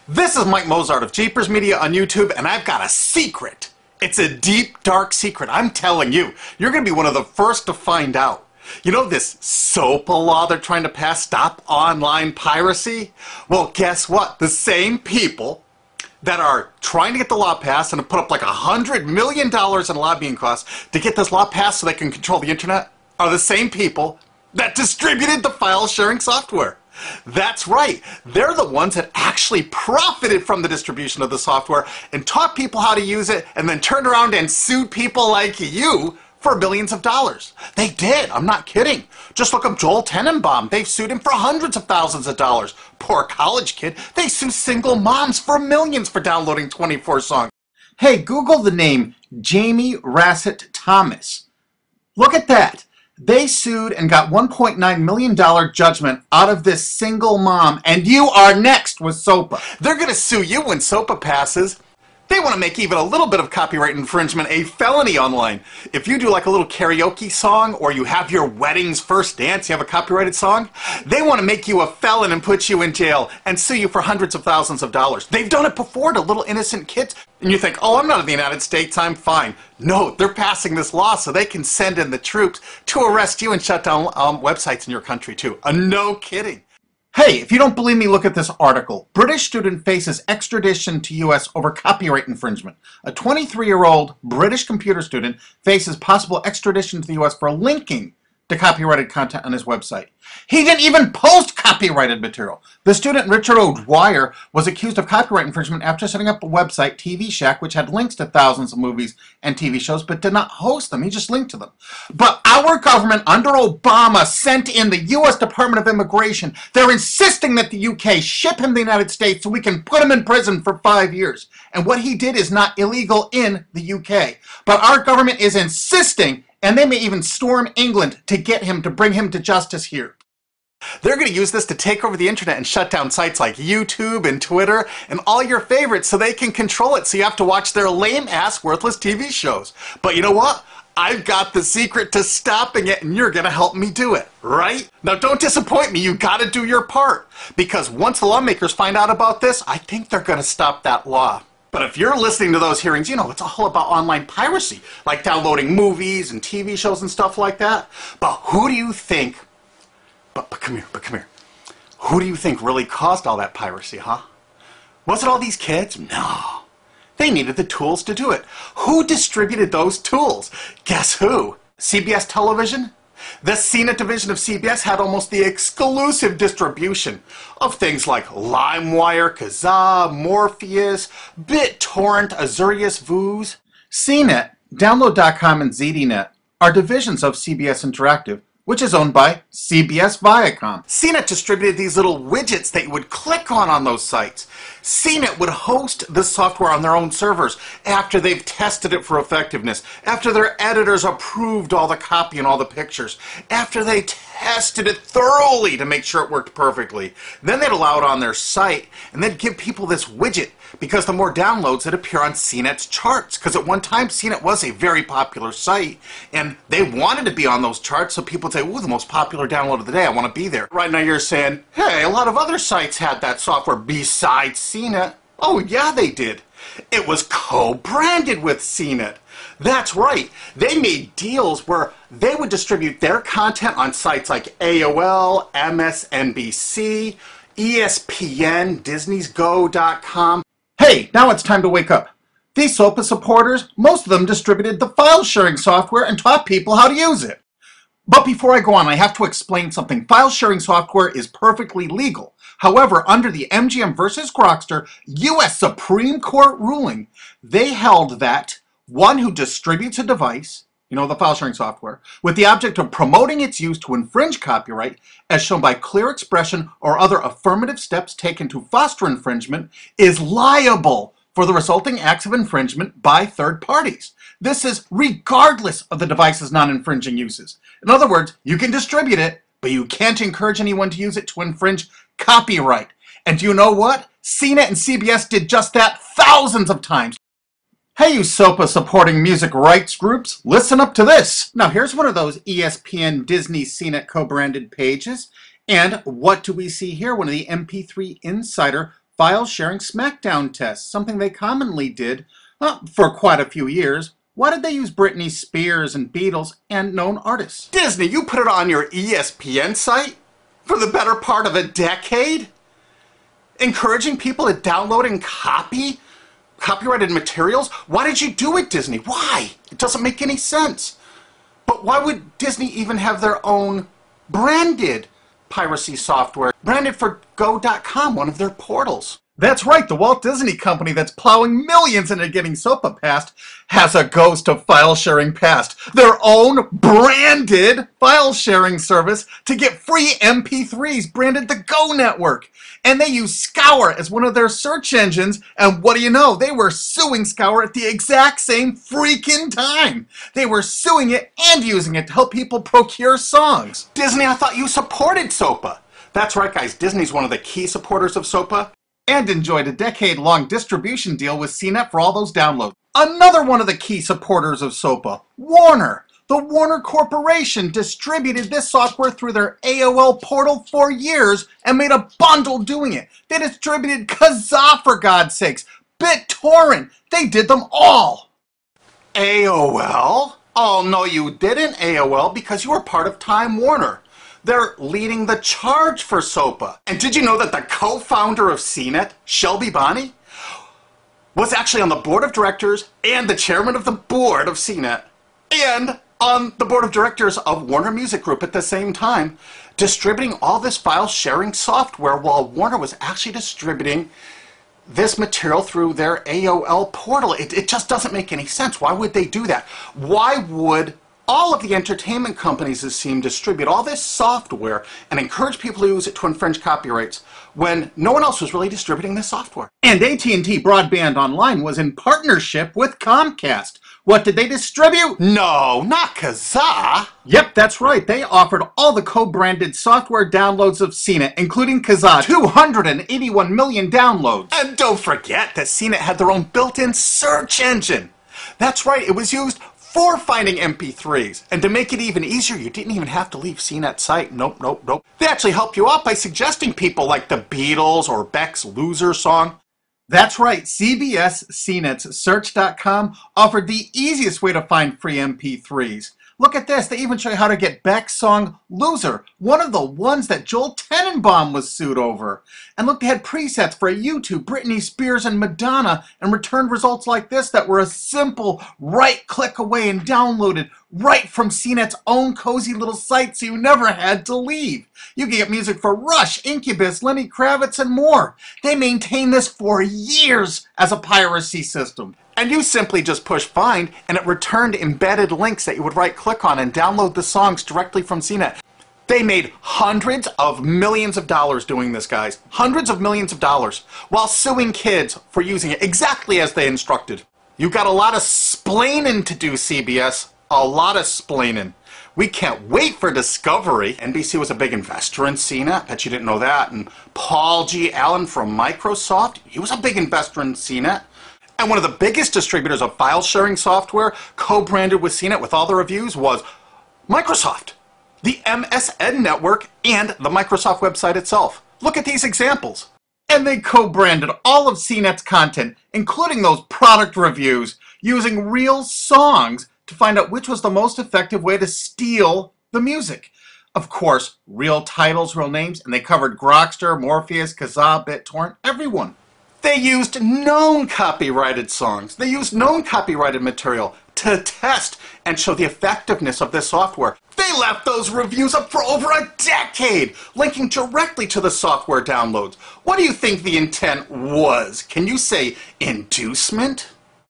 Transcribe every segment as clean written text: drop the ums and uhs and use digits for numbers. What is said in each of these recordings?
This is Mike Mozart of Jeepers Media on YouTube, and I've got a secret. It's a deep, dark secret. I'm telling you, you're going to be one of the first to find out. You know this SOPA law they're trying to pass, Stop Online Piracy? Well, guess what? The same people that are trying to get the law passed and have put up like $100 million in lobbying costs to get this law passed so they can control the internet are the same people that distributed the file sharing software. That's right. They're the ones that actually profited from the distribution of the software and taught people how to use it and then turned around and sued people like you for billions of dollars. They did. I'm not kidding. Just look up Joel Tenenbaum. They've sued him for hundreds of thousands of dollars. Poor college kid. They sue single moms for millions for downloading 24 songs. Hey, Google the name Jamie Rassett Thomas. Look at that. They sued and got $1.9 million judgment out of this single mom, and you are next with SOPA. They're going to sue you when SOPA passes. They want to make even a little bit of copyright infringement a felony online. If you do like a little karaoke song, or you have your wedding's first dance, you have a copyrighted song, they want to make you a felon and put you in jail and sue you for hundreds of thousands of dollars. They've done it before to little innocent kids. And you think, oh, I'm not in the United States, I'm fine. No, they're passing this law so they can send in the troops to arrest you and shut down websites in your country too. No kidding. Hey, if you don't believe me, look at this article. British student faces extradition to U.S. over copyright infringement. A 23-year-old British computer student faces possible extradition to the U.S. for linking to copyrighted content on his website. He didn't even post copyrighted material. The student, Richard O'Dwyer, was accused of copyright infringement after setting up a website, TV Shack, which had links to thousands of movies and TV shows, but did not host them. He just linked to them. But our government, under Obama, sent in the U.S. Department of Immigration. They're insisting that the UK ship him to the United States so we can put him in prison for 5 years. And what he did is not illegal in the UK. But our government is insisting, and they may even storm England to get him, to bring him to justice here. They're going to use this to take over the internet and shut down sites like YouTube and Twitter and all your favorites so they can control it, so you have to watch their lame-ass, worthless TV shows. But you know what? I've got the secret to stopping it, and you're going to help me do it, right? Now, don't disappoint me. You got to do your part. Because once the lawmakers find out about this, I think they're going to stop that law. But if you're listening to those hearings, you know, it's all about online piracy, like downloading movies and TV shows and stuff like that. But who do you think, but come here. Who do you think really caused all that piracy, huh? Was it all these kids? No. They needed the tools to do it. Who distributed those tools? Guess who? CBS Television? The CNET division of CBS had almost the exclusive distribution of things like LimeWire, Kazaa, Morpheus, BitTorrent, Azurius, Vooz. CNET, Download.com, and ZDNet are divisions of CBS Interactive, which is owned by CBS Viacom. CNET distributed these little widgets that you would click on those sites. CNET would host the software on their own servers after they've tested it for effectiveness, after their editors approved all the copy and all the pictures, after they tested it thoroughly to make sure it worked perfectly. Then they'd allow it on their site, and they'd give people this widget, because the more downloads that appear on CNET's charts. Because at one time, CNET was a very popular site, and they wanted to be on those charts, so people would say, ooh, the most popular download of the day, I want to be there. Right now you're saying, hey, a lot of other sites had that software besides CNET. Oh, yeah, they did. It was co-branded with CNET. That's right. They made deals where they would distribute their content on sites like AOL, MSNBC, ESPN, Disney'sGo.com. Hey, now it's time to wake up. These SOPA supporters, most of them distributed the file sharing software and taught people how to use it. But before I go on, I have to explain something. File sharing software is perfectly legal. However, under the MGM versus Grokster U.S. Supreme Court ruling, they held that one who distributes a device, you know, the file sharing software, with the object of promoting its use to infringe copyright, as shown by clear expression or other affirmative steps taken to foster infringement, is liable for the resulting acts of infringement by third parties. This is regardless of the device's non-infringing uses. In other words, you can distribute it, but you can't encourage anyone to use it to infringe copyright. And do you know what? CNET and CBS did just that thousands of times. Hey, you SOPA supporting music rights groups, listen up to this. Now here's one of those ESPN, Disney, CNET co-branded pages. And what do we see here? One of the MP3 Insider file sharing SmackDown tests, something they commonly did for quite a few years. Why did they use Britney Spears and Beatles and known artists? Disney, you put it on your ESPN site for the better part of a decade? Encouraging people to download and copy copyrighted materials? Why did you do it, Disney? Why? It doesn't make any sense. But why would Disney even have their own branded piracy software, branded for Go.com, one of their portals? That's right, the Walt Disney Company that's plowing millions into getting SOPA passed has a ghost of file sharing past. Their own branded file sharing service to get free MP3s branded the Go Network. And they use Scour as one of their search engines, and what do you know? They were suing Scour at the exact same freaking time. They were suing it and using it to help people procure songs. Disney, I thought you supported SOPA. That's right, guys. Disney's one of the key supporters of SOPA. And enjoyed a decade-long distribution deal with CNET for all those downloads. Another one of the key supporters of SOPA, Warner. The Warner Corporation distributed this software through their AOL portal for years and made a bundle doing it. They distributed Kazaa, for God's sakes, BitTorrent. They did them all. AOL? Oh, no, you didn't, AOL, because you were part of Time Warner. They're leading the charge for SOPA. And did you know that the co-founder of CNET, Shelby Bonney, was actually on the board of directors and the chairman of the board of CNET and on the board of directors of Warner Music Group at the same time, distributing all this file sharing software while Warner was actually distributing this material through their AOL portal. It just doesn't make any sense. Why would they do that? Why would all of the entertainment companies, it seemed, distribute all this software and encourage people to use it to infringe copyrights when no one else was really distributing this software? And AT&T Broadband Online was in partnership with Comcast. What did they distribute? No, not Kazaa. Yep, that's right. They offered all the co-branded software downloads of CNET, including Kazaa, 281 million downloads. And don't forget that CNET had their own built-in search engine. That's right, it was used for finding MP3s. And to make it even easier, you didn't even have to leave CNET's site. Nope, nope, nope. They actually helped you out by suggesting people like the Beatles or Beck's Loser song. That's right, CBS CNET's Search.com offered the easiest way to find free MP3s. Look at this, they even show you how to get Beck's song Loser, one of the ones that Joel Tenenbaum was sued over. And look, they had presets for U2, Britney Spears, and Madonna, and returned results like this that were a simple right click away and downloaded right from CNET's own cozy little site, so you never had to leave. You can get music for Rush, Incubus, Lenny Kravitz, and more. They maintained this for years as a piracy system. And you simply just push find, and it returned embedded links that you would right-click on and download the songs directly from CNET. They made hundreds of millions of dollars doing this, guys. Hundreds of millions of dollars, while suing kids for using it exactly as they instructed. You got a lot of splaining to do, CBS. A lot of splaining. We can't wait for Discovery. NBC was a big investor in CNET. Bet you didn't know that. And Paul G. Allen from Microsoft, he was a big investor in CNET. And one of the biggest distributors of file sharing software co-branded with CNET with all the reviews was Microsoft, the MSN network, and the Microsoft website itself. Look at these examples. And they co-branded all of CNET's content, including those product reviews, using real songs to find out which was the most effective way to steal the music. Of course, real titles, real names, and they covered Grokster, Morpheus, Kazaa, BitTorrent, everyone. They used known copyrighted songs. They used known copyrighted material to test and show the effectiveness of this software. They left those reviews up for over a decade, linking directly to the software downloads. What do you think the intent was? Can you say inducement?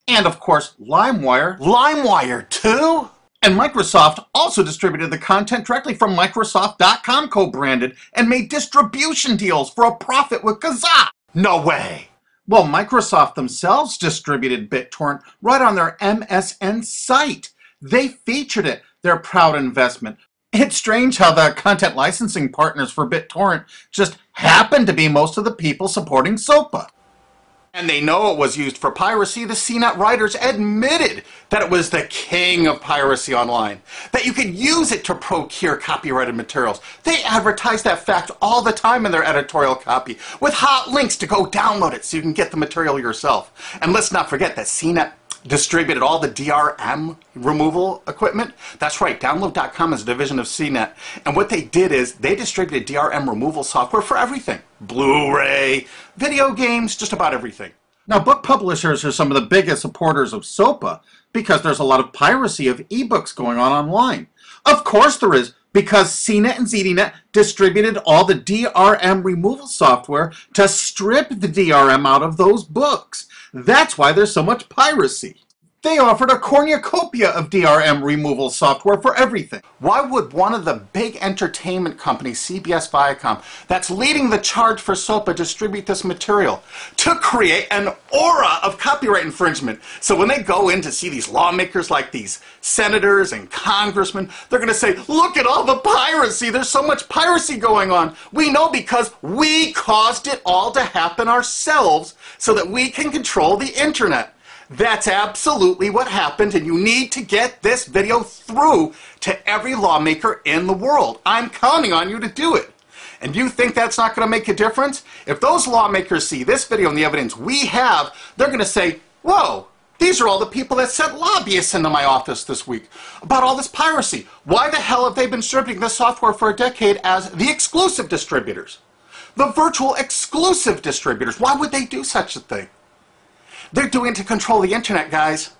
And of course, LimeWire. LimeWire too? And Microsoft also distributed the content directly from Microsoft.com co-branded and made distribution deals for a profit with Kazaa. No way. Well, Microsoft themselves distributed BitTorrent right on their MSN site. They featured it, their proud investment. It's strange how the content licensing partners for BitTorrent just happen to be most of the people supporting SOPA. And they know it was used for piracy. The CNET writers admitted that it was the king of piracy online, that you could use it to procure copyrighted materials. They advertise that fact all the time in their editorial copy with hot links to go download it so you can get the material yourself. And let's not forget that CNET distributed all the DRM removal equipment. That's right, Download.com is a division of CNET. And what they did is they distributed DRM removal software for everything. Blu-ray, video games, just about everything. Now, book publishers are some of the biggest supporters of SOPA because there's a lot of piracy of ebooks going on online. Of course there is, because CNET and ZDNet distributed all the DRM removal software to strip the DRM out of those books. That's why there's so much piracy. They offered a cornucopia of DRM removal software for everything. Why would one of the big entertainment companies, CBS Viacom, that's leading the charge for SOPA, distribute this material? To create an aura of copyright infringement. So when they go in to see these lawmakers like these senators and congressmen, they're going to say, look at all the piracy. There's so much piracy going on. We know because we caused it all to happen ourselves so that we can control the internet. That's absolutely what happened, and you need to get this video through to every lawmaker in the world. I'm counting on you to do it. And you think that's not going to make a difference? If those lawmakers see this video and the evidence we have, they're going to say, whoa, these are all the people that sent lobbyists into my office this week about all this piracy. Why the hell have they been distributing this software for a decade as the exclusive distributors? The virtual exclusive distributors. Why would they do such a thing? They're doing it to control the internet, guys.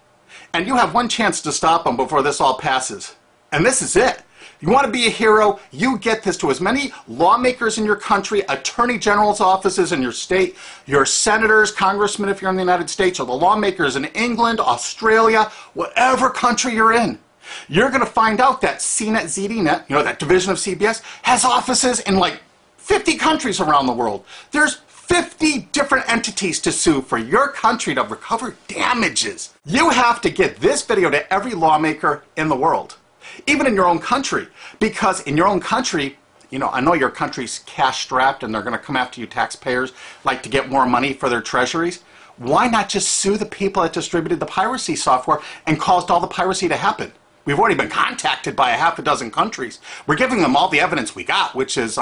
And you have one chance to stop them before this all passes. And this is it. You want to be a hero? You get this to as many lawmakers in your country, attorney general's offices in your state, your senators, congressmen if you're in the United States, or the lawmakers in England, Australia, whatever country you're in. You're going to find out that CNET, ZDNet, that division of CBS, has offices in like 50 countries around the world. There's 50 different entities to sue for your country to recover damages. You have to get this video to every lawmaker in the world, even in your own country, because in your own country, I know your country's cash-strapped and they're going to come after you taxpayers like to get more money for their treasuries. Why not just sue the people that distributed the piracy software and caused all the piracy to happen? We've already been contacted by a half a dozen countries. We're giving them all the evidence we got, which is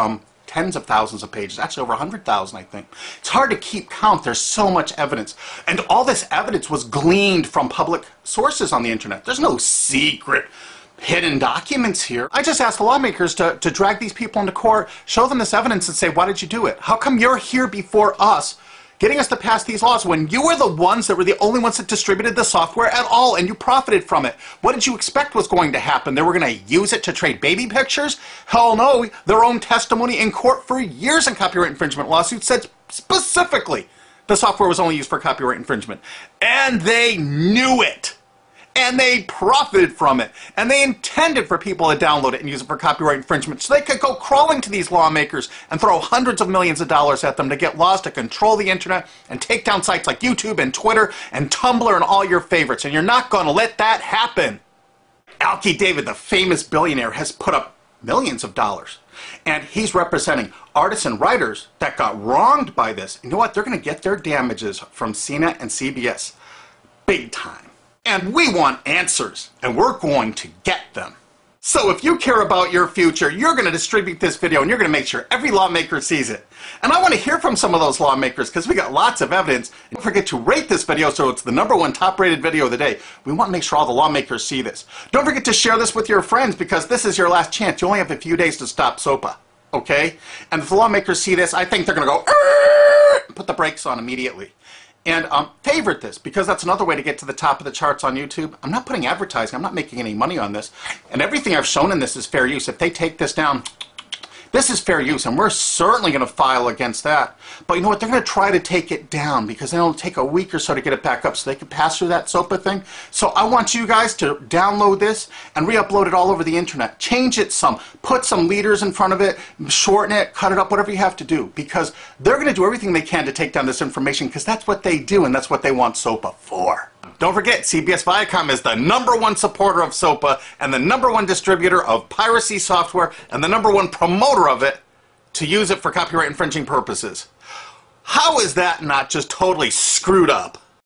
tens of thousands of pages, actually over 100,000, I think. It's hard to keep count. There's so much evidence. And all this evidence was gleaned from public sources on the internet. There's no secret hidden documents here. I just asked the lawmakers to drag these people into court, show them this evidence and say, why did you do it? How come you're here before us getting us to pass these laws when you were the ones that were the only ones that distributed the software at all and you profited from it? What did you expect was going to happen? They were going to use it to trade baby pictures? Hell no. Their own testimony in court for years in copyright infringement lawsuits said specifically the software was only used for copyright infringement. And they knew it. And they profited from it. And they intended for people to download it and use it for copyright infringement so they could go crawling to these lawmakers and throw hundreds of millions of dollars at them to get laws to control the internet and take down sites like YouTube and Twitter and Tumblr and all your favorites. And you're not going to let that happen. Alki David, the famous billionaire, has put up millions of dollars. And he's representing artists and writers that got wronged by this. And you know what? They're going to get their damages from CNET and CBS. Big time. And we want answers, and we're going to get them. So if you care about your future, you're going to distribute this video, and you're going to make sure every lawmaker sees it. And I want to hear from some of those lawmakers, because we got lots of evidence. And don't forget to rate this video so it's the #1 top-rated video of the day. We want to make sure all the lawmakers see this. Don't forget to share this with your friends, because this is your last chance. You only have a few days to stop SOPA, okay? And if the lawmakers see this, I think they're going to go, put the brakes on immediately. And favorite this, because that's another way to get to the top of the charts on YouTube. I'm not putting advertising. I'm not making any money on this. And everything I've shown in this is fair use. If they take this down, this is fair use, and we're certainly going to file against that. But you know what? They're going to try to take it down because it'll take a week or so to get it back up so they can pass through that SOPA thing. So I want you guys to download this and re-upload it all over the internet. Change it some. Put some leaders in front of it. Shorten it. Cut it up. Whatever you have to do. Because they're going to do everything they can to take down this information because that's what they do and that's what they want SOPA for. Don't forget, CBS Viacom is the #1 supporter of SOPA and the #1 distributor of piracy software and the #1 promoter of it to use it for copyright infringing purposes. How is that not just totally screwed up?